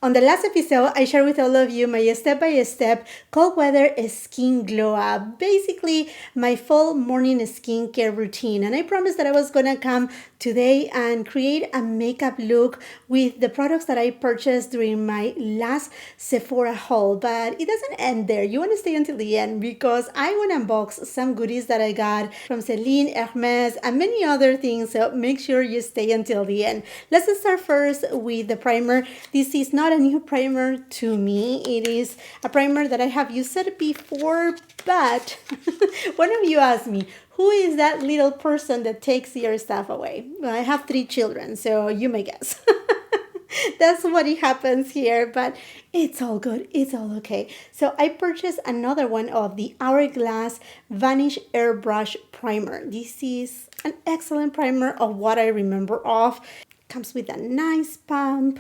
On the last episode, I shared with all of you my step-by-step cold weather skin glow up. Basically, my full morning skincare routine. And I promised that I was gonna come today and create a makeup look with the products that I purchased during my last Sephora haul. But it doesn't end there. You wanna stay until the end because I wanna unbox some goodies that I got from Celine, Hermes, and many other things. So make sure you stay until the end. Let's start first with the primer. This is not a new primer to me. It is a primer that I have used it before, but one of you asked me, who is that little person that takes your stuff away? Well, I have 3 children, so you may guess. That's what it happens here, but it's all good. It's all okay. So I purchased another one of the Hourglass Vanish Airbrush Primer. This is an excellent primer of what I remember of. Comes with a nice pump.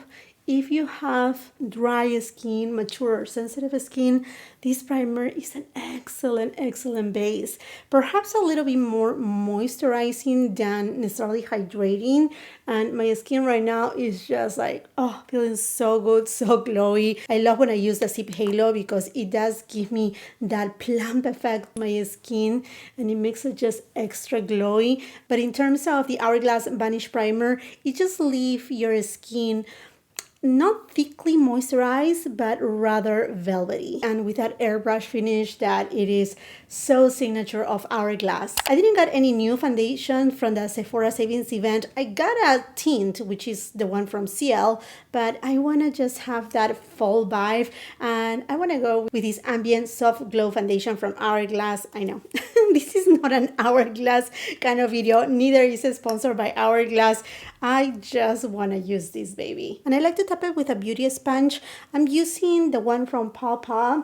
If you have dry skin, mature or sensitive skin, this primer is an excellent base. Perhaps a little bit more moisturizing than necessarily hydrating. And my skin right now is just like, oh, feeling so good, so glowy. I love when I use the Zip Halo because it does give me that plump effect on my skin and it makes it just extra glowy. But in terms of the Hourglass Vanish Primer, it just leaves your skin not thickly moisturized, but rather velvety. And with that airbrush finish that it is so signature of Hourglass. I didn't get any new foundation from the Sephora Savings event. I got a tint, which is the one from CL, but I want to just have that fall vibe. And I want to go with this Ambient Soft Glow Foundation from Hourglass. I know, this is not an Hourglass kind of video. Neither is it sponsored by Hourglass. I just want to use this baby. And I like to tap it with a beauty sponge. I'm using the one from Paw.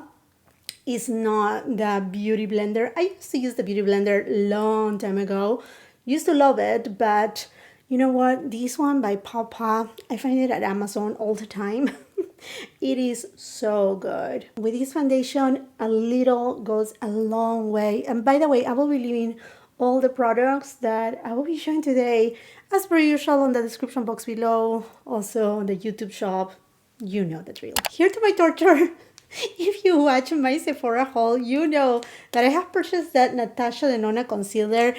Is not the beauty blender. I used to use the beauty blender long time ago. Used to love it, but you know what? This one by Paw, I find it at Amazon all the time. It is so good. With this foundation, a little goes a long way. And by the way, I will be leaving all the products that I will be showing today, as per usual, on the description box below. Also on the YouTube shop. You know the drill. Here to my torture. If you watch my Sephora haul, you know that I have purchased that Natasha Denona concealer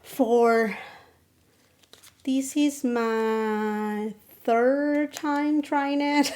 for... This is my 3rd time trying it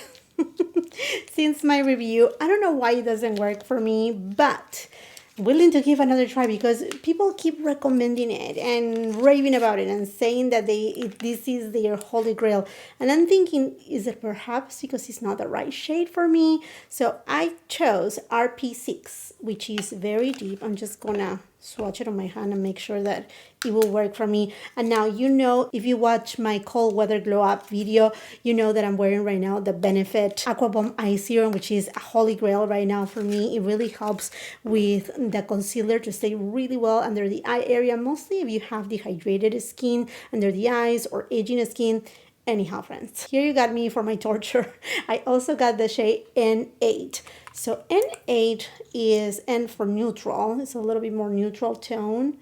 since my review. I don't know why it doesn't work for me, but willing to give another try because people keep recommending it and raving about it and saying that this is their holy grail. And I'm thinking, is it perhaps because it's not the right shade for me? So I chose RP6, which is very deep. I'm just gonna swatch it on my hand and make sure that it will work for me. And now, you know, if you watch my cold weather glow up video, you know that I'm wearing right now the Benefit Aqua Bomb Eye Serum, which is a holy grail right now for me. It really helps with the concealer to stay really well under the eye area, mostly if you have dehydrated skin under the eyes or aging skin. Anyhow, friends, here you got me for my torture. I also got the shade N8. So N8 is N for neutral. It's a little bit more neutral tone.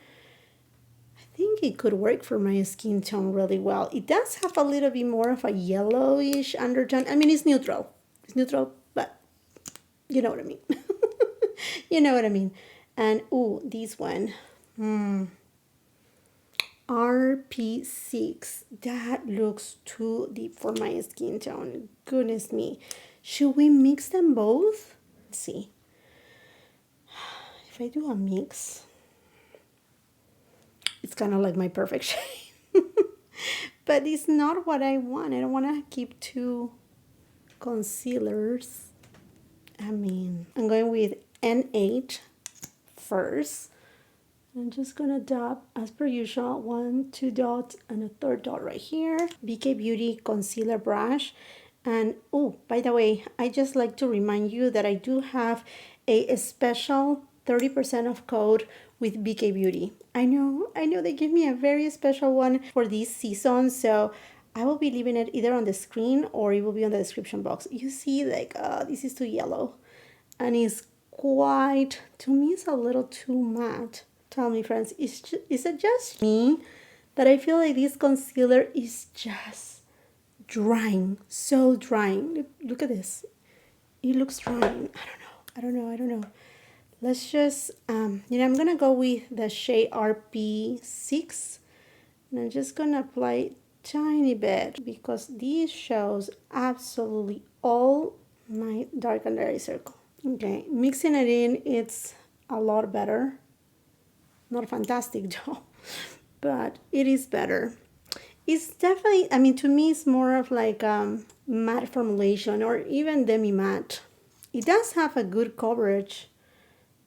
I think it could work for my skin tone really well. It does have a little bit more of a yellowish undertone. I mean, it's neutral. It's neutral, but you know what I mean. You know what I mean. And, ooh, this one. RP6. That looks too deep for my skin tone. Goodness me. Should we mix them both? Let's see. If I do a mix, it's kind of like my perfect shade. But it's not what I want. I don't want to keep 2 concealers. I mean, I'm going with N8 first. I'm just gonna dab, as per usual, 1, 2 dots and a 3rd dot right here. BK Beauty concealer brush. And oh, by the way, I just like to remind you that I do have a special 30% off code with BK Beauty. I know they give me a very special one for this season, so I will be leaving it either on the screen or it will be on the description box. You see, like, this is too yellow, and it's quite, to me, it's a little too matte. Tell me, friends, is it just me that I feel like this concealer is just drying, so drying. Look at this. It looks drying. I don't know. Let's just, I'm gonna go with the shade RP6, and I'm just gonna apply a tiny bit because this shows absolutely all my dark under eye circle. Okay, mixing it in, it's a lot better. Not fantastic though, but it is better. It's definitely, to me, it's more of like matte formulation or even demi-matte. It does have a good coverage,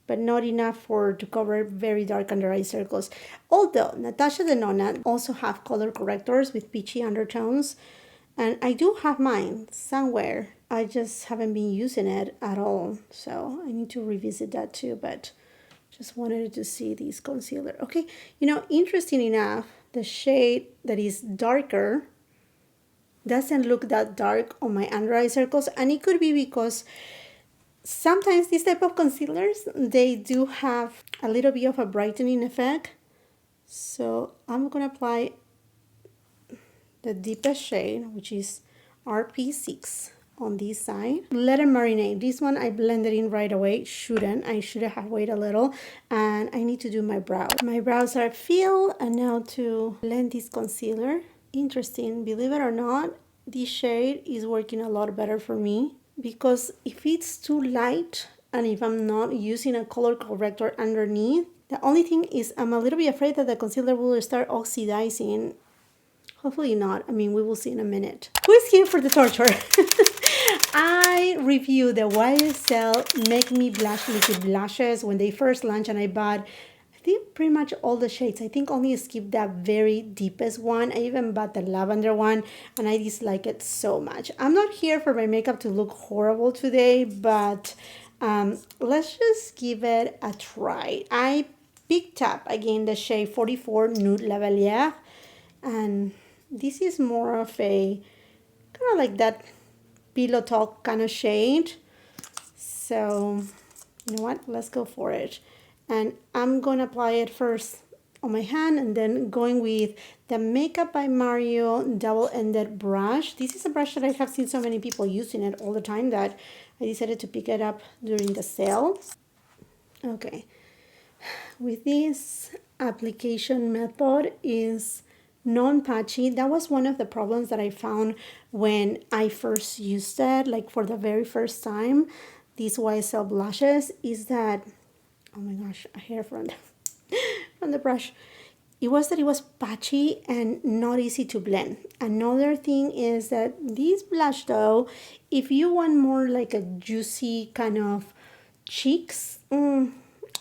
but not enough to cover very dark under eye circles. Although Natasha Denona also have color correctors with peachy undertones, and I do have mine somewhere. I just haven't been using it at all, so I need to revisit that too, but just wanted to see this concealer. Okay, interesting enough, the shade that is darker doesn't look that dark on my under eye circles, and it could be because sometimes these type of concealers, they do have a little bit of a brightening effect. So I'm gonna apply the deepest shade, which is RP6 on this side. Let it marinate. This one I blended in right away. I should have waited a little. And I need to do my brows. My brows are filled, and now to blend this concealer. Interesting, believe it or not, this shade is working a lot better for me, because if it's too light and if I'm not using a color corrector underneath, the only thing is I'm a little bit afraid that the concealer will start oxidizing. Hopefully not. We will see in a minute. Who is here for the torture? I reviewed the YSL Make Me Blush liquid blushes when they first launched, and I bought, I think, pretty much all the shades. I think only skipped that very deepest one. I even bought the lavender one, and I dislike it so much. I'm not here for my makeup to look horrible today, but let's just give it a try. I picked up again the shade 44 Nude Lavalier, and this is more of a kind of like that pillow talk kind of shade. So you know what, let's go for it. And I'm gonna apply it first on my hand, and then going with the Makeup by Mario double-ended brush. This is a brush that I have seen so many people using it all the time that I decided to pick it up during the sale. Okay, with this application method is non-patchy. That was one of the problems that I found when I first used it, like for the very first time, these YSL blushes, is that, oh my gosh, a hair from the brush. It was patchy and not easy to blend. Another thing is that this blush though, if you want more like a juicy kind of cheeks,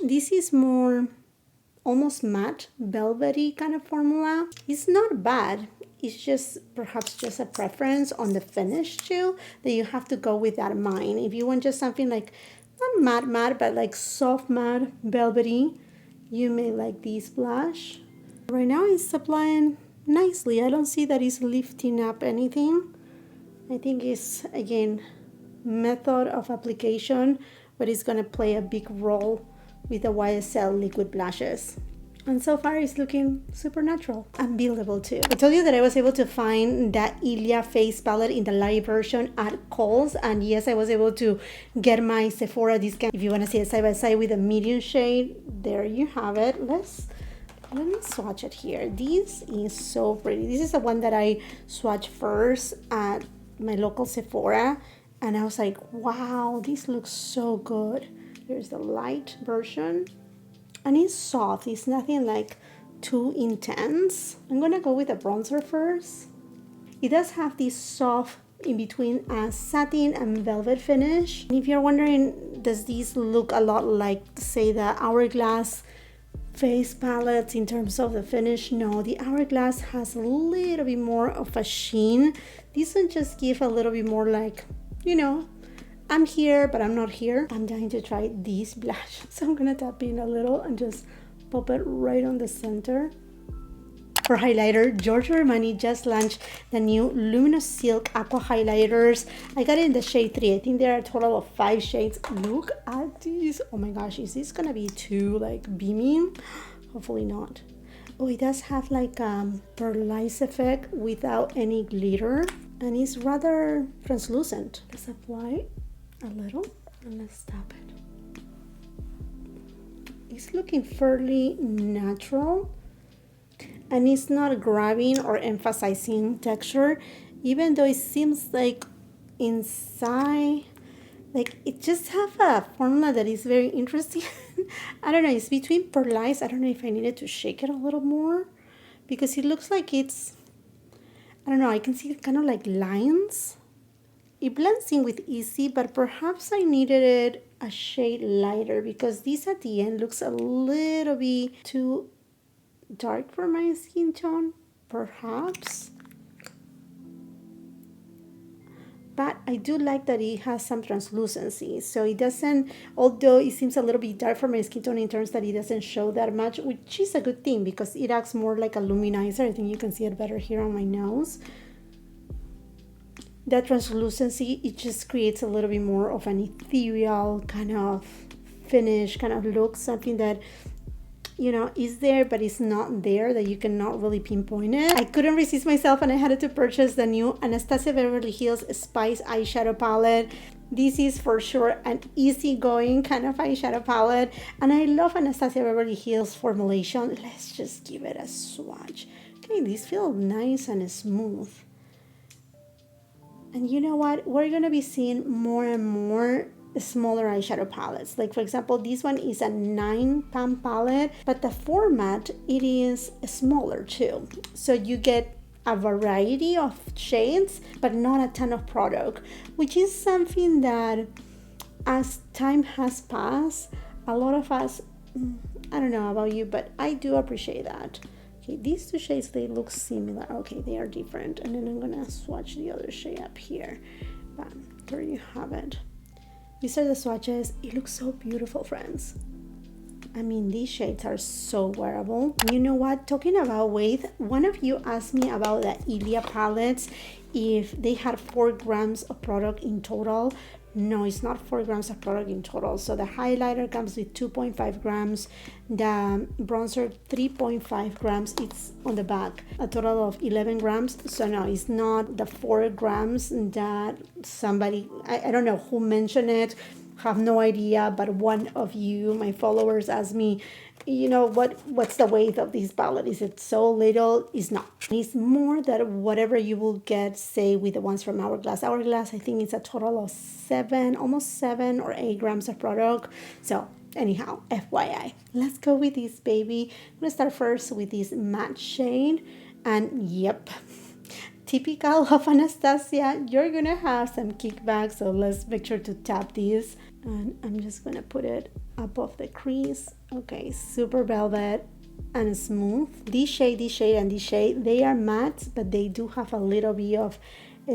this is more almost matte, velvety kind of formula. It's not bad. It's just perhaps just a preference on the finish too, that you have to go with that in mind. If you want just something like, not matte, but like soft matte, velvety, you may like this blush. Right now it's applying nicely. I don't see that it's lifting up anything. I think it's, again, method of application, but it's gonna play a big role with the YSL liquid blushes. And so far it's looking super natural and buildable too. I told you that I was able to find that Ilia face palette in the light version at Kohl's, and yes, I was able to get my Sephora discount. If you want to see it side by side with a medium shade, there you have it. Let me swatch it here. This is so pretty. This is the one that I swatched first at my local Sephora, and I was like, wow, this looks so good. Here's the light version, and it's soft. It's nothing like too intense. I'm gonna go with the bronzer first. It does have this soft in between satin and velvet finish. And if you're wondering, does this look a lot like, say, the Hourglass face palettes in terms of the finish? No, the Hourglass has a little bit more of a sheen. This one just gives a little bit more like, I'm here, but I'm not here. I'm dying to try this blush. So I'm gonna tap in a little and just pop it right on the center. For highlighter, Giorgio Armani just launched the new Luminous Silk Aqua Highlighters. I got it in the shade 3. I think there are a total of 5 shades. Look at these. Oh my gosh, is this gonna be too like beaming? Hopefully not. Oh, it does have like a pearlize effect without any glitter. and it's rather translucent. Let's apply a little and let's tap it. It's looking fairly natural, and it's not grabbing or emphasizing texture, even though it seems like inside, like it just have a formula that is very interesting. I don't know, it's between pearlized. I don't know if I needed to shake it a little more because it looks like it's, I don't know, I can see kind of like lines. It blends in with easy, but perhaps I needed it a shade lighter because this at the end looks a little bit too dark for my skin tone, perhaps. But I do like that it has some translucency, so it doesn't, although it seems a little bit dark for my skin tone in terms that it doesn't show that much, which is a good thing because it acts more like a luminizer. I think you can see it better here on my nose. That translucency, it just creates a little bit more of an ethereal kind of finish, kind of look, something that, you know, is there but it's not there, that you cannot really pinpoint it. I couldn't resist myself and I had to purchase the new Anastasia Beverly Hills Spice eyeshadow palette. This is for sure an easygoing kind of eyeshadow palette, and I love Anastasia Beverly Hills formulation. Let's just give it a swatch. Okay, these feel nice and smooth. And you know what? We're going to be seeing more and more smaller eyeshadow palettes. Like for example, this one is a 9-pan palette, but the format, it is smaller too. So you get a variety of shades, but not a ton of product, which is something that as time has passed, a lot of us, I don't know about you, but I do appreciate that. Okay, these two shades, they look similar. Okay, they are different. And then I'm gonna swatch the other shade up here. Bam, there you have it. These are the swatches. It looks so beautiful, friends. I mean, these shades are so wearable. You know what? Talking about weight, one of you asked me about the Ilia palettes, if they had 4 grams of product in total. No, it's not 4 grams of product in total. So the highlighter comes with 2.5 grams, the bronzer 3.5 grams. It's on the back, a total of 11 grams. So no, it's not the 4 grams that somebody, I don't know who mentioned it, have no idea, but one of you, my followers, asked me, you know, what's the weight of this palette? Is it so little? It's not. It's more than whatever you will get, say, with the ones from Hourglass. Hourglass, I think it's a total of 7, almost 7 or 8 grams of product. So anyhow, FYI. Let's go with this baby. I'm gonna start first with this matte shade, and yep, typical of Anastasia, you're gonna have some kickback, so let's make sure to tap this, and I'm just gonna put it above the crease. Okay, super velvet and smooth. This shade, and this shade, they are matte, but they do have a little bit of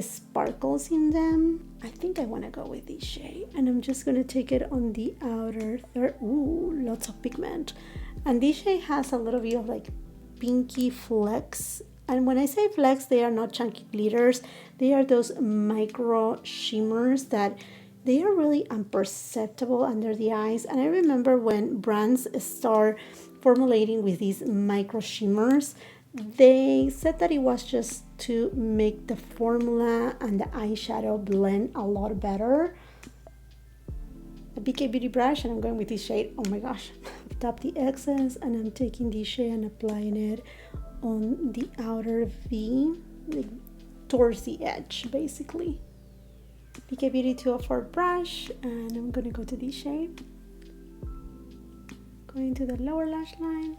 sparkles in them. I think I want to go with this shade, and I'm just gonna take it on the outer third. Ooh, lots of pigment. And this shade has a little bit of like pinky flecks. And when I say flecks, they are not chunky glitters. They are those micro shimmers that they are really imperceptible under the eyes. And I remember when brands start formulating with these micro shimmers, they said that it was just to make the formula and the eyeshadow blend a lot better. A BK Beauty brush, and I'm going with this shade. Oh my gosh. Tap the excess, and I'm taking this shade and applying it on the outer V, like towards the edge, basically. BK Beauty 204 brush, and I'm gonna go to this shade. Going to the lower lash line.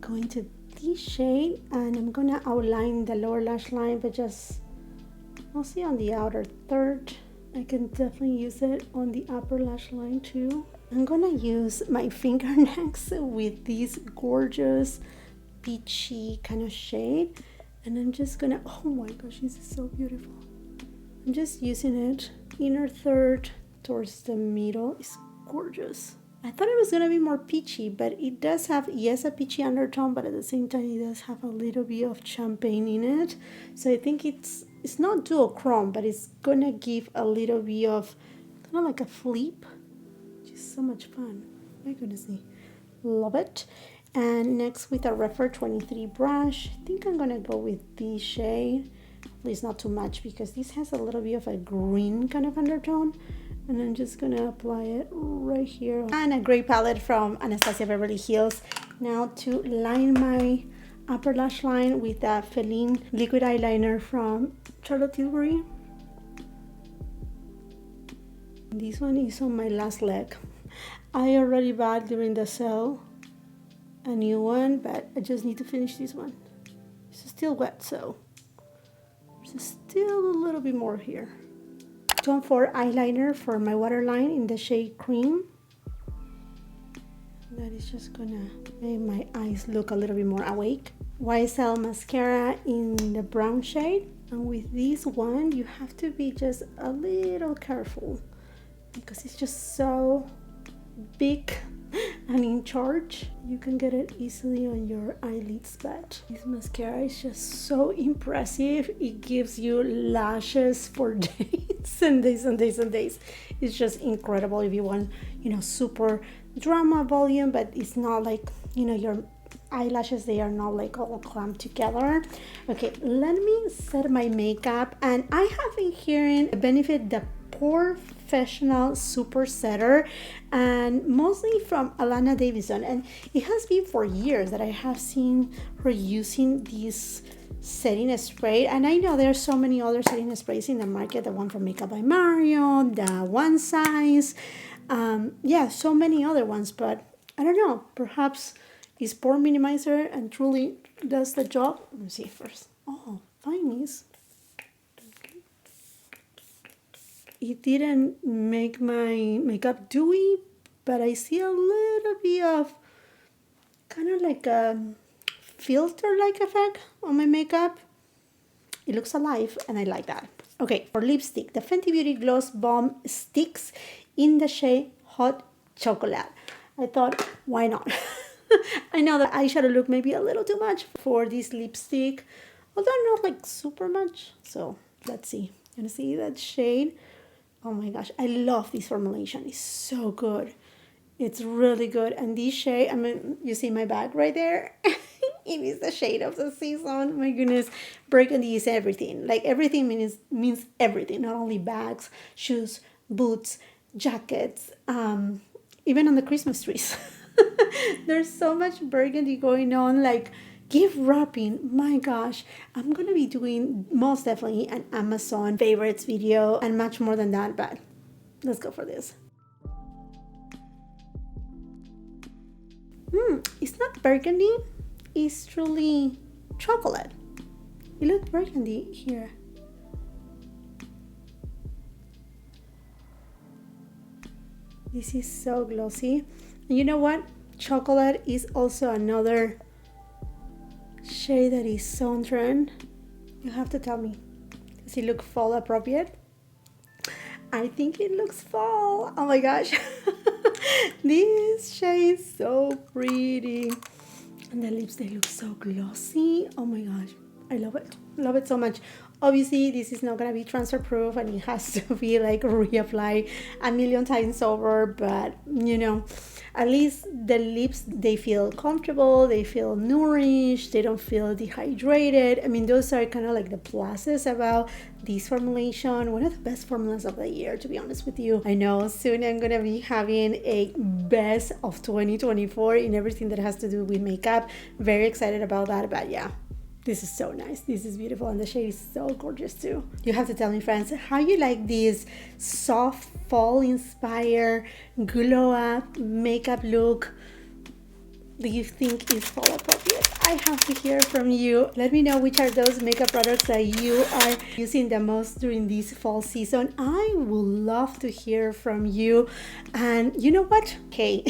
Going to this shade, and I'm gonna outline the lower lash line, but just mostly on the outer third. I can definitely use it on the upper lash line too. I'm gonna use my finger next with this gorgeous peachy kind of shade, and I'm just gonna, oh my gosh, this is so beautiful. I'm just using it inner third towards the middle. It's gorgeous. I thought it was gonna be more peachy, but it does have, yes, a peachy undertone, but at the same time it does have a little bit of champagne in it. So I think it's not duochrome, but it's gonna give a little bit of kind of like a flip. Just so much fun. My goodness me, love it. And next with a Refer 23 brush, I think I'm gonna go with this shade. Hopefully it's not too much because this has a little bit of a green kind of undertone. And I'm just gonna apply it right here. And a gray palette from Anastasia Beverly Hills. Now to line my upper lash line with a Celine liquid eyeliner from Charlotte Tilbury. This one is on my last leg. I already bought during the sale a new one, but I just need to finish this one. It's still wet, so there's still a little bit more here. Tom Ford eyeliner for my waterline in the shade Cream. That is just gonna make my eyes look a little bit more awake. YSL mascara in the brown shade. And with this one, you have to be just a little careful because it's just so big and in charge. You can get it easily on your eyelids, but this mascara is just so impressive. It gives you lashes for days and days and days and days. It's just incredible if you want, you know, super drama volume, but it's not like, you know, your eyelashes, they are not like all clamped together. Okay, let me set my makeup. And I have been hearing Benefit the Professional Super Setter, and mostly from Alana Davison, and it has been for years that I have seen her using this setting spray. And I know there are so many other setting sprays in the market, the one from Makeup by Mario, the One Size, yeah, so many other ones, but I don't know, perhaps it's pore minimizer and truly does the job. Let me see first. Oh, finest. It didn't make my makeup dewy, but I see a little bit of kind of like a filter-like effect on my makeup. It looks alive, and I like that. Okay, for lipstick, the Fenty Beauty Gloss Bomb Sticks in the shade Hot Chocolate. I thought, why not? I know the eyeshadow look maybe a little too much for this lipstick, although not like super much. So let's see. You wanna see that shade? Oh my gosh, I love this formulation. It's so good. It's really good. And this shade, I mean, you see my bag right there? It is the shade of the season. My goodness, burgundy is everything. Like everything means everything. Not only bags, shoes, boots, jackets, even on the Christmas trees. There's so much burgundy going on, like gift wrapping. My gosh, I'm gonna be doing most definitely an Amazon favorites video and much more than that, but let's go for this. It's not burgundy, it's truly chocolate. It looks burgundy here. This is so glossy. And you know what? Chocolate is also another shade that is so on trend. You have to tell me. Does it look fall appropriate? I think it looks fall. Oh my gosh. This shade is so pretty. And the lips, they look so glossy. Oh my gosh. I love it. Love it so much. Obviously, this is not going to be transfer proof and it has to be like reapplied a million times over. But, you know, at least the lips, they feel comfortable. They feel nourished. They don't feel dehydrated. I mean, those are kind of like the pluses about this formulation. One of the best formulas of the year, to be honest with you. I know soon I'm going to be having a best of 2024 in everything that has to do with makeup. Very excited about that. But yeah. This is so nice. This is beautiful. And the shade is so gorgeous too. You have to tell me, friends, how you like this soft fall inspired glow up makeup look. Do you think is fall appropriate? I have to hear from you. Let me know which are those makeup products that you are using the most during this fall season. I would love to hear from you. And you know what? Okay,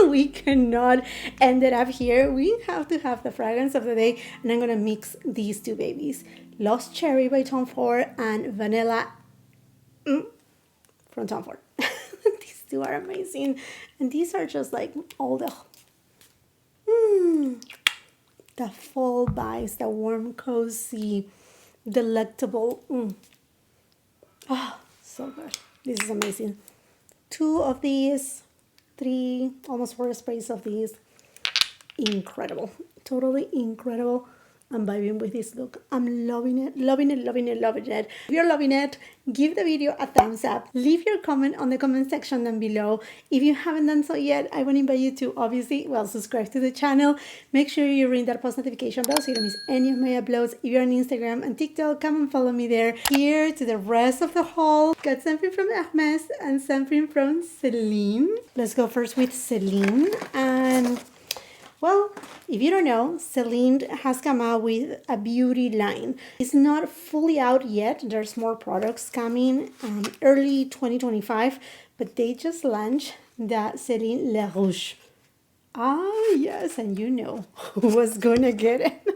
we cannot end it up here. We have to have the fragrance of the day. And I'm going to mix these two babies. Lost Cherry by Tom Ford and Vanilla from Tom Ford. These two are amazing. And these are just like all the fall vibes, the warm, cozy, delectable. Oh, so good. This is amazing. 2 of these, 3, almost 4 sprays of these. incredible. Totally incredible. I'm vibing with this look. I'm loving it, loving it, loving it, loving it. If you're loving it, give the video a thumbs up. Leave your comment on the comment section down below. If you haven't done so yet, I want to invite you to obviously, well, subscribe to the channel. Make sure you ring that post notification bell so you don't miss any of my uploads. If you're on Instagram and TikTok, come and follow me there. Here to the rest of the haul. Got something from Hermes and something from Celine. Let's go first with Celine. And well, if you don't know, Celine has come out with a beauty line. It's not fully out yet. There's more products coming early 2025, but they just launched the Celine Le Rouge. Ah, yes, and you know who was gonna get it.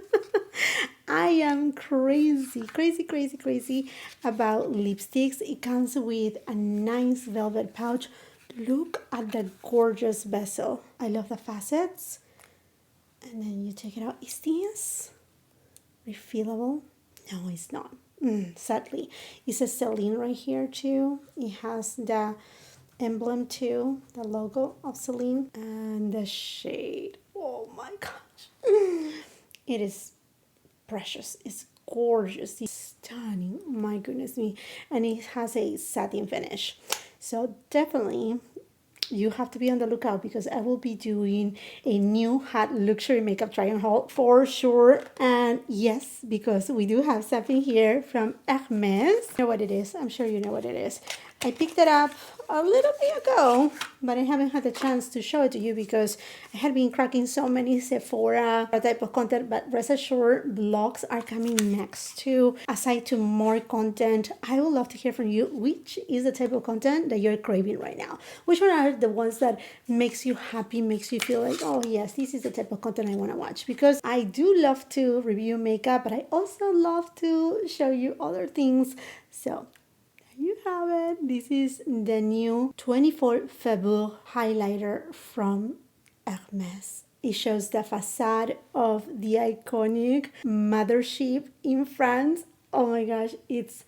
I am crazy, crazy, crazy, crazy about lipsticks. It comes with a nice velvet pouch. Look at the gorgeous bezel. I love the facets. And then you take it out. Is this refillable? No, it's not. Sadly. It says Celine right here too. It has the emblem too, the logo of Celine. And the shade. Oh my gosh. It is precious. It's gorgeous. It's stunning. My goodness me. And it has a satin finish. So definitely you have to be on the lookout because I will be doing a new hot luxury makeup try on haul for sure. And yes, because we do have something here from Hermes. You know what it is. I'm sure you know what it is. I picked it up a little bit ago, but I haven't had the chance to show it to you because I had been cracking so many Sephora type of content, but rest assured vlogs are coming next too. Aside to more content, I would love to hear from you. Which is the type of content that you're craving right now? Which one are the ones that makes you happy, makes you feel like, oh yes, this is the type of content I want to watch? Because I do love to review makeup, but I also love to show you other things. So you have it. This is the new 24 February highlighter from Hermes. It shows the facade of the iconic mothership in France. Oh my gosh, it's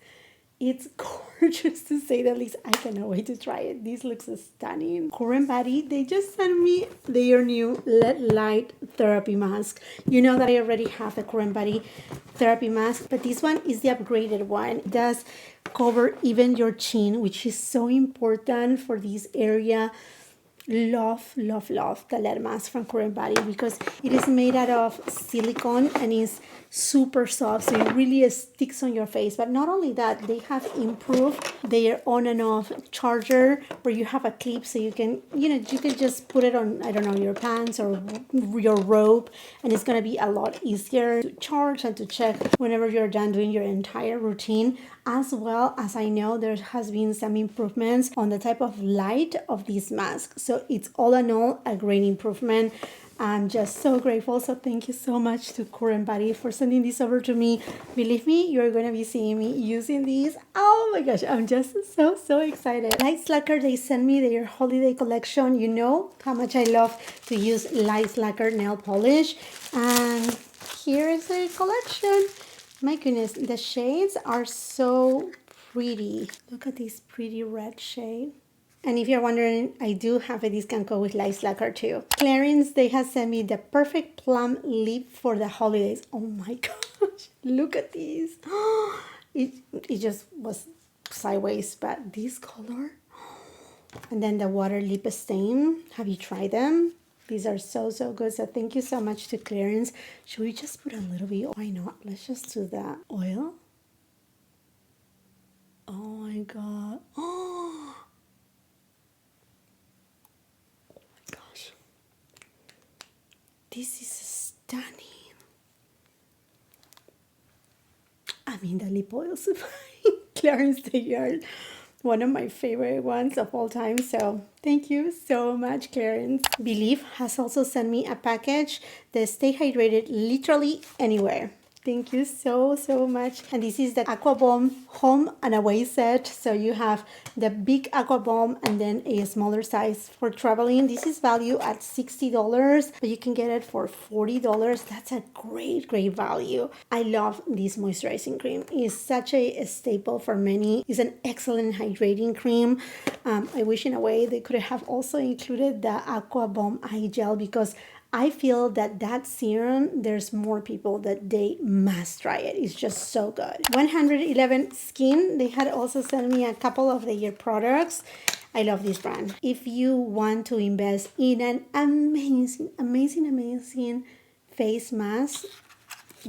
gorgeous to say the least. I cannot wait to try it. This looks stunning. Current Body, they just sent me their new LED Light Therapy Mask. You know that I already have the Current Body Therapy Mask, but this one is the upgraded one. It does cover even your chin, which is so important for this area. Love, love, love the LED mask from Current Body because it is made out of silicone and is super soft, so it really sticks on your face. But not only that, they have improved their on and off charger where you have a clip so you can just put it on, I don't know, your pants or your robe, and it's going to be a lot easier to charge and to check whenever you're done doing your entire routine. As well as I know there has been some improvements on the type of light of this mask. So it's all in all a great improvement. I'm just so grateful. So thank you so much to Current Body for sending this over to me. Believe me, you're going to be seeing me using these. Oh my gosh, I'm just so excited. Light Slacker, they sent me their holiday collection. You know how much I love to use Light Slacker nail polish. And here is their collection. My goodness, the shades are so pretty. Look at this pretty red shade. And if you're wondering, I do have a discount code with Light Slacker too. Clarins, they have sent me the perfect plum lip for the holidays. Oh my gosh, look at these. It just was sideways, but this color. And then the water lip stain. Have you tried them? These are so good. So thank you so much to Clarins. Should we just put a little bit? Why not? Let's just do that. Oil. Oh my god. Oh my gosh. This is stunning. I mean, the lip oils. Clarins, they are one of my favorite ones of all time. So thank you so much, Clarins. Believe has also sent me a package that stay hydrated literally anywhere. Thank you so much. And this is the Aqua Bomb home and away set. So you have the big Aqua Bomb and then a smaller size for traveling. This is valued at $60, but you can get it for $40. That's a great value. I love this moisturizing cream. It's such a staple for many. It's an excellent hydrating cream. I wish in a way they could have also included the Aqua Bomb eye gel because I feel that that serum, there's more people that they must try it. It's just so good. 111 Skin, they had also sent me a couple of their products. I love this brand. If you want to invest in an amazing face mask,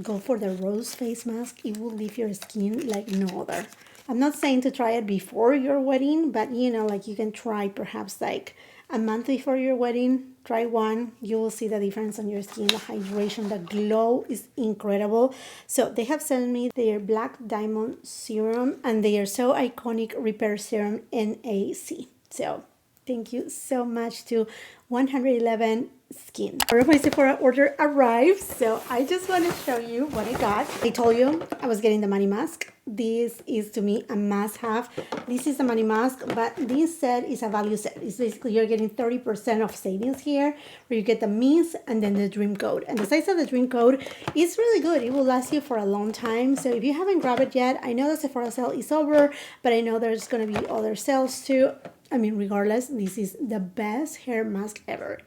go for the rose face mask. It will leave your skin like no other. I'm not saying to try it before your wedding, but you know, like you can try perhaps like a month before your wedding. Try one. You will see the difference on your skin, the hydration, the glow is incredible. So they have sent me their Black Diamond Serum and their So Iconic Repair Serum NAC. So thank you so much to 111 Skin. My Sephora order arrived, so I just want to show you what I got. I told you I was getting the money mask. This is to me a must-have. This is a money mask, but this set is a value set. It's basically you're getting 30% of savings here, where you get the mist and then the dream coat. And the size of the dream coat is really good. It will last you for a long time. So if you haven't grabbed it yet, I know the Sephora sale is over, but I know there's going to be other sales too. I mean, regardless, this is the best hair mask ever.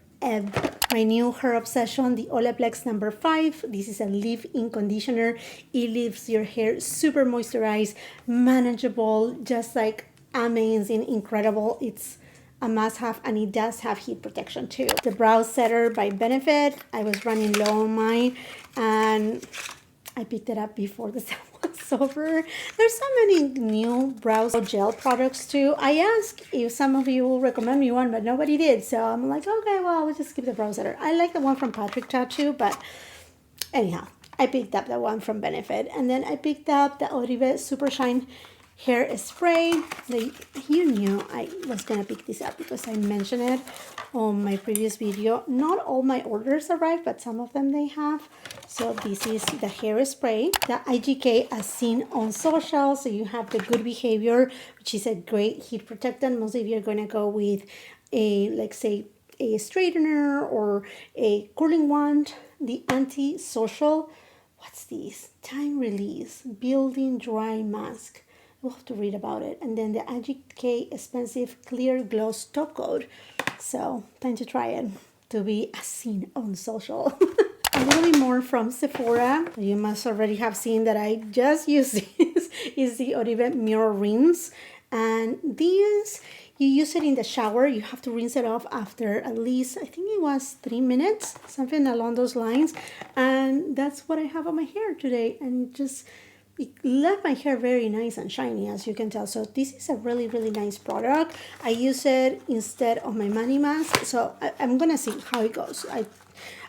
My new hair obsession, the Olaplex number 5. This is a leave-in conditioner. It leaves your hair super moisturized, manageable, just like amazing, incredible. It's a must-have, and it does have heat protection too. The Brow Setter by Benefit. I was running low on mine, and I picked it up before the sale was over. There's so many new brow gel products too. I asked if some of you will recommend me one, but nobody did. So I'm like, okay, well, we'll just skip the Brow Setter. I like the one from Patrick Tattoo, but anyhow, I picked up the one from Benefit. And then I picked up the Oribe Super Shine hair spray. You knew I was gonna pick this up because I mentioned it on my previous video. Not all my orders arrived, but some of them they have. So this is the hair spray, the IGK as seen on social. So you have the Good Behavior, which is a great heat protectant. Most of you are gonna go with a, like say, a straightener or a curling wand. The Anti-Social, what's this? Time Release Building Dry Mask. We'll have to read about it. And then the IGK Expensive Clear Gloss Top Coat. So time to try it, to be as seen on social. A little bit more from Sephora. You must already have seen that I just used this. Is the Oribe Mirror Rinse. And these, you use it in the shower. You have to rinse it off after at least, I think it was 3 minutes, something along those lines. And that's what I have on my hair today. And it left my hair very nice and shiny, as you can tell. So this is a really, really nice product. I use it instead of my money mask. So I'm going to see how it goes. I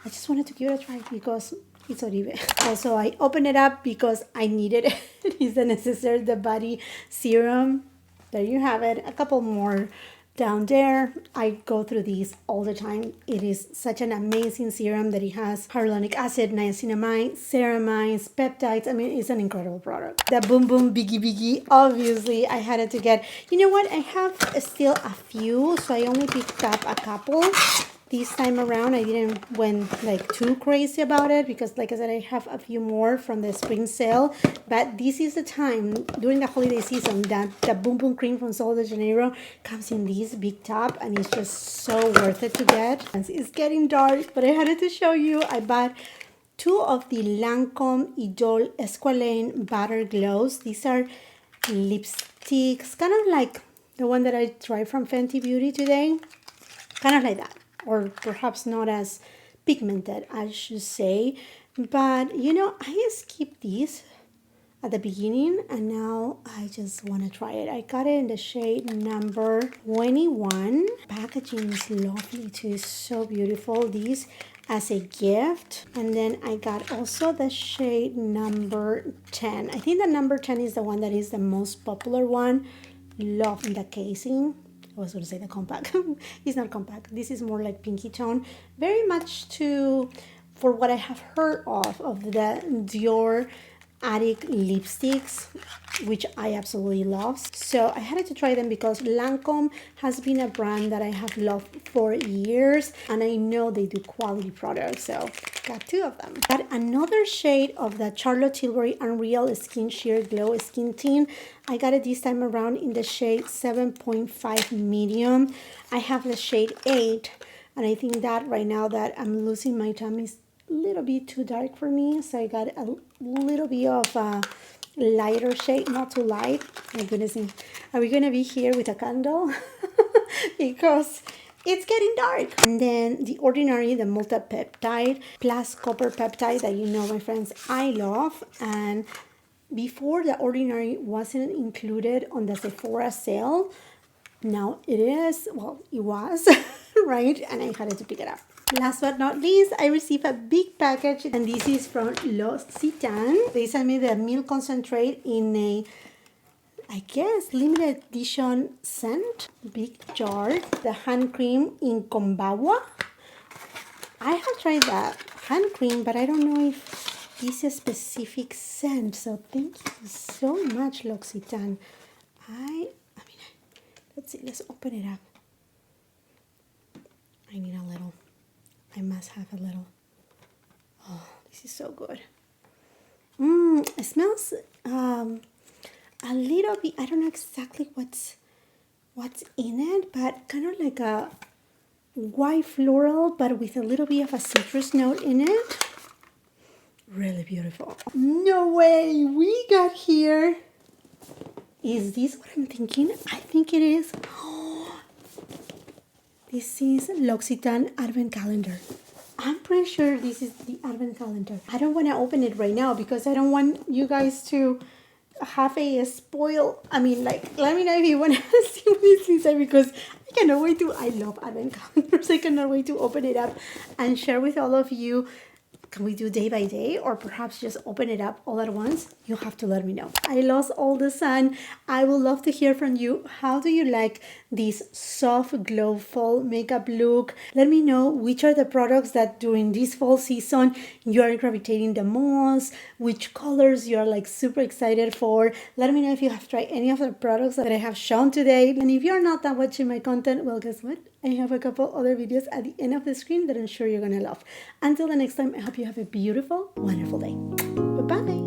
just wanted to give it a try because it's Oribe. Also, I opened it up because I needed it. It's the Necessaire The Body Serum. There you have it. A couple more down there. I go through these all the time. It is such an amazing serum that it has hyaluronic acid, niacinamide, ceramides, peptides. I mean, it's an incredible product. The Boom Boom Biggie Biggie, obviously I had it to get. You know what? I have still a few, so I only picked up a couple. This time around, I didn't went like too crazy about it because, like I said, I have a few more from the spring sale. But this is the time during the holiday season that the Boom Boom Cream from Sol de Janeiro comes in this big tub, and it's just so worth it to get. It's getting dark, but I had to show you. I bought 2 of the Lancome Idol Esqualane Butter Glows. These are lipsticks, kind of like the one that I tried from Fenty Beauty today. Kind of like that. Or perhaps not as pigmented, I should say. But, you know, I skipped these at the beginning, and now I just want to try it. I got it in the shade number 21. Packaging is lovely too. It's so beautiful. These as a gift. And then I got also the shade number 10. I think the number 10 is the one that is the most popular one. Love the casing. I was going to say the compact. It's not compact. This is more like pinky tone. Very much for what I have heard of the Dior Addict lipsticks, which I absolutely love. So I had to try them because Lancome has been a brand that I have loved for years, and I know they do quality products. So got 2 of them. Got another shade of the Charlotte Tilbury Unreal Skin Sheer Glow Skin Tint. I got it this time around in the shade 7.5 medium. I have the shade 8. And I think that right now that I'm losing my time is a little bit too dark for me. So I got a little bit of a lighter shade, not too light. My goodness me. Are we going to be here with a candle? Because it's getting dark. And then the Ordinary, the multi-peptide plus copper peptide that you know, my friends, I love. And before, the Ordinary wasn't included on the Sephora sale. Now it is. Well, it was, right? And I had to pick it up. Last but not least, I received a big package, and this is from L'Occitane. They sent me the milk concentrate in a, I guess, limited edition scent. Big jar. The hand cream in Kombawa. I have tried that hand cream, but I don't know if this is a specific scent. So thank you so much, L'Occitane. Let's see, let's open it up. I need a little. I must have a little. Oh, this is so good. It smells a little bit, I don't know exactly what's in it, but kind of like a white floral, but with a little bit of a citrus note in it. Really beautiful. No way, we got here. Is this what I'm thinking? I think it is. This is L'Occitane Advent Calendar. I'm pretty sure this is the Advent Calendar. I don't want to open it right now because I don't want you guys to have a spoil. I mean, like, let me know if you want to see what this inside, because I cannot wait to, I love Advent Calendars. I cannot wait to open it up and share with all of you. Can we do day by day, or perhaps just open it up all at once? You have to let me know. I lost all the sun. I would love to hear from you. How do you like this soft glow fall makeup look? Let me know which are the products that during this fall season you are gravitating the most, which colors you are like super excited for. Let me know if you have tried any of the products that I have shown today. And if you're not done watching my content, well, guess what? I have a couple other videos at the end of the screen that I'm sure you're gonna love. Until the next time, I hope you have a beautiful, wonderful day. Bye-bye.